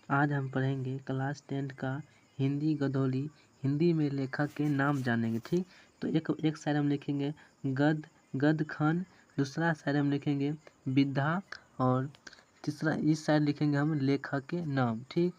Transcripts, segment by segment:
आज हम पढ़ेंगे क्लास 10 का हिंदी गदौली। हिंदी में लेखक के नाम जानेंगे। ठीक, तो एक साइड हम लिखेंगे गद खान, दूसरा साइड हम लिखेंगे विद्या और तीसरा इस साइड लिखेंगे हम लेखक के नाम। ठीक,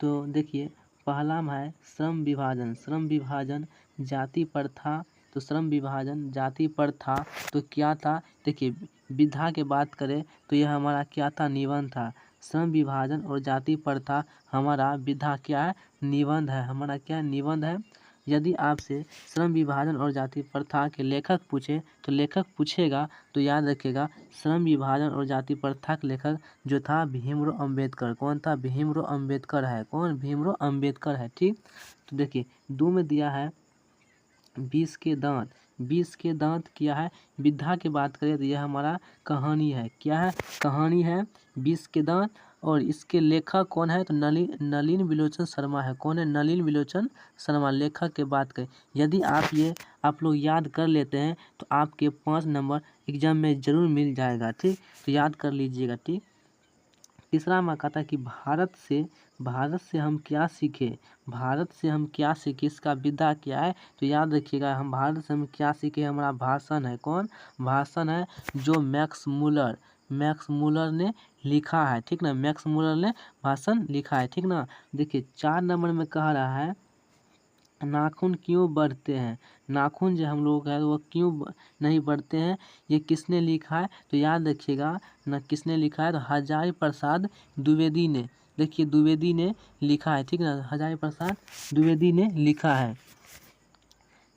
तो देखिए पहला में है श्रम विभाजन। श्रम विभाजन जाति प्रथा, तो श्रम विभाजन जाति प्रथा तो क्या था? देखिए विधा के बात करें तो यह हमारा क्या था? निबंध था। श्रम विभाजन और जाति प्रथा हमारा विधा क्या है? निबंध है। हमारा क्या निबंध है। यदि आपसे श्रम विभाजन और जाति प्रथा के लेखक पूछे तो लेखक पूछेगा तो याद रखिएगा श्रम विभाजन और जाति प्रथा के लेखक जो था भीमराव अंबेडकर। कौन था? भीमराव अंबेडकर है। कौन? भीमराव अंबेडकर है। ठीक, तो देखिए 2 में दिया है 20 के दांत। 20 के दांत क्या है? विधा की बात करें तो यह हमारा कहानी है। क्या है? कहानी है 20 के दांत। और इसके लेखक कौन है? तो नलिन विलोचन शर्मा है। कौन है? नलिन विलोचन शर्मा लेखक के बात करें। यदि आप लोग याद कर लेते हैं तो आपके 5 नंबर एग्जाम में जरूर मिल जाएगा। ठीक, तो याद कर लीजिएगा। ठीक, तीसरा में कहता है कि भारत से हम क्या सीखे? भारत से हम क्या सीखे? इसका विधा क्या है? तो याद रखिएगा हम भारत से हम क्या सीखे? हमारा भाषण है। कौन? भाषण है जो मैक्स मूलर ने लिखा है। ठीक ना, मैक्स मूलर ने भाषण लिखा है। ठीक ना, देखिए 4 नंबर में कह रहा है नाखून क्यों बढ़ते हैं? नाखून जो हम लोग है वो क्यों नहीं बढ़ते हैं? ये किसने लिखा है? तो याद रखिएगा ना, किसने लिखा है? तो हजारी प्रसाद द्विवेदी ने। देखिए द्विवेदी ने लिखा है। ठीक ना, हजारी प्रसाद द्विवेदी ने लिखा है।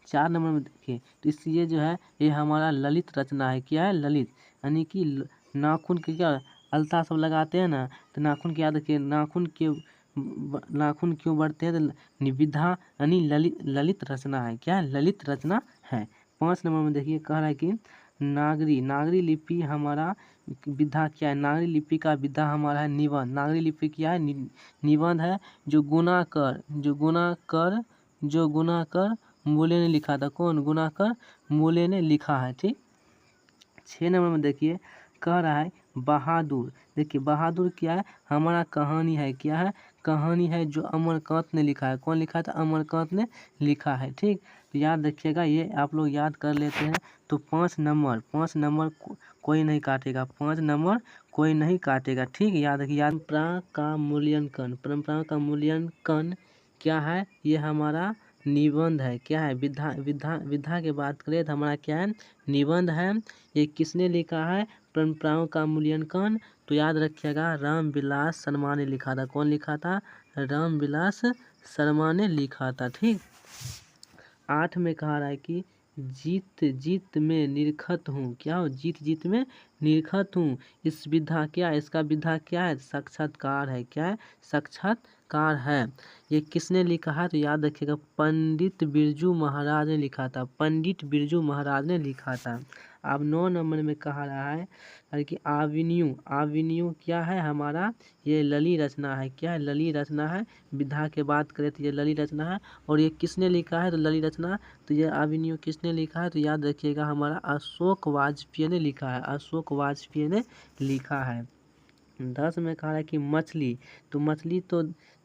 4 नंबर में देखिए तो ये जो है ये हमारा ललित रचना है। क्या है? ललित, यानी कि नाखून के क्या अलता सब लगाते हैं ना, तो नाखून की याद रखिए नाखून क्यों बढ़ते हैं? तो विधा यानी ललित रचना है। क्या है? ललित रचना है। 5 नंबर में देखिए कह रहा है कि नागरी लिपि हमारा विधा क्या है? नागरी लिपि का विधा हमारा है निबंध। नागरी लिपि क्या है? निबंध है जो गुना कर मूल्य ने लिखा था। कौन? गुनाकर मूल्य ने लिखा है। ठीक, 6 नंबर में देखिए कह रहा है बहादुर। देखिए बहादुर क्या है? हमारा कहानी है। क्या है? कहानी है जो अमरकांत ने लिखा है। कौन लिखा था? अमरकांत ने लिखा है। ठीक, तो याद रखिएगा ये आप लोग याद कर लेते हैं तो 5 नंबर कोई नहीं काटेगा। 5 नंबर कोई नहीं काटेगा। ठीक, याद रखिए। परंपरा का मूल्यांकन क्या है? ये हमारा निबंध है। क्या है? विधा की बात करें तो हमारा क्या है? निबंध है। ये किसने लिखा है? परंपराओं का मूल्यांकन। तो याद रखिएगा रामविलास शर्मा ने लिखा था। कौन लिखा था? रामविलास शर्मा ने लिखा था। ठीक, 8 में कहा रहा है कि जीत में निरखत हूँ। क्या हो? जीत में निरखत हूँ। इस विधा क्या है? इसका विधा क्या है? साक्षात्कार है। क्या है? साक्षात्कार है। ये किसने लिखा है? तो याद रखिएगा पंडित बिरजू महाराज ने लिखा था। पंडित बिरजू महाराज ने लिखा था। अब 9 नंबर में कहा रहा है कि आविन्यू क्या है? हमारा ये लली रचना है। क्या है? लली रचना है। विधा के बात करें तो ये लली रचना है। और ये किसने लिखा है? तो लली रचना तो ये आविन्यू किसने लिखा है? तो याद रखिएगा हमारा अशोक वाजपेयी ने लिखा है। अशोक वाजपेयी ने लिखा है। 10 में कहा है कि मछली, तो मछली तो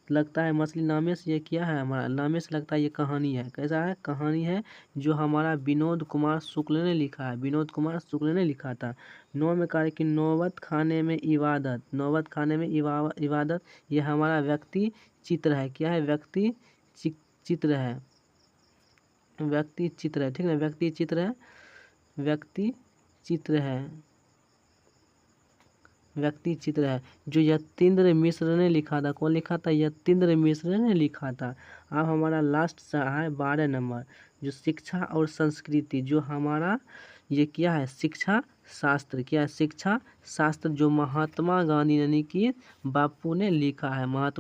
लगता है मछली नामे से ये क्या है? हमारा नामे से लगता है ये कहानी है। कैसा है? कहानी है जो हमारा विनोद कुमार शुक्ल ने लिखा है। विनोद कुमार शुक्ल ने लिखा था। 9 में कहा है कि नौबत खाने में इबादत ये हमारा व्यक्ति चित्र है। क्या है? व्यक्ति चित्र है। व्यक्ति चित्र है। ठीक है, व्यक्ति चित्र है। व्यक्ति चित्र है जो यतीन्द्र मिश्र ने लिखा था। कौन लिखा था? यतीन्द्र मिश्र ने लिखा था। अब हमारा लास्ट सा है 12 नंबर जो शिक्षा और संस्कृति, जो हमारा ये क्या है? शिक्षा शास्त्र। क्या है? शिक्षा शास्त्र जो महात्मा गांधी यानी कि बापू ने लिखा है। महात्मा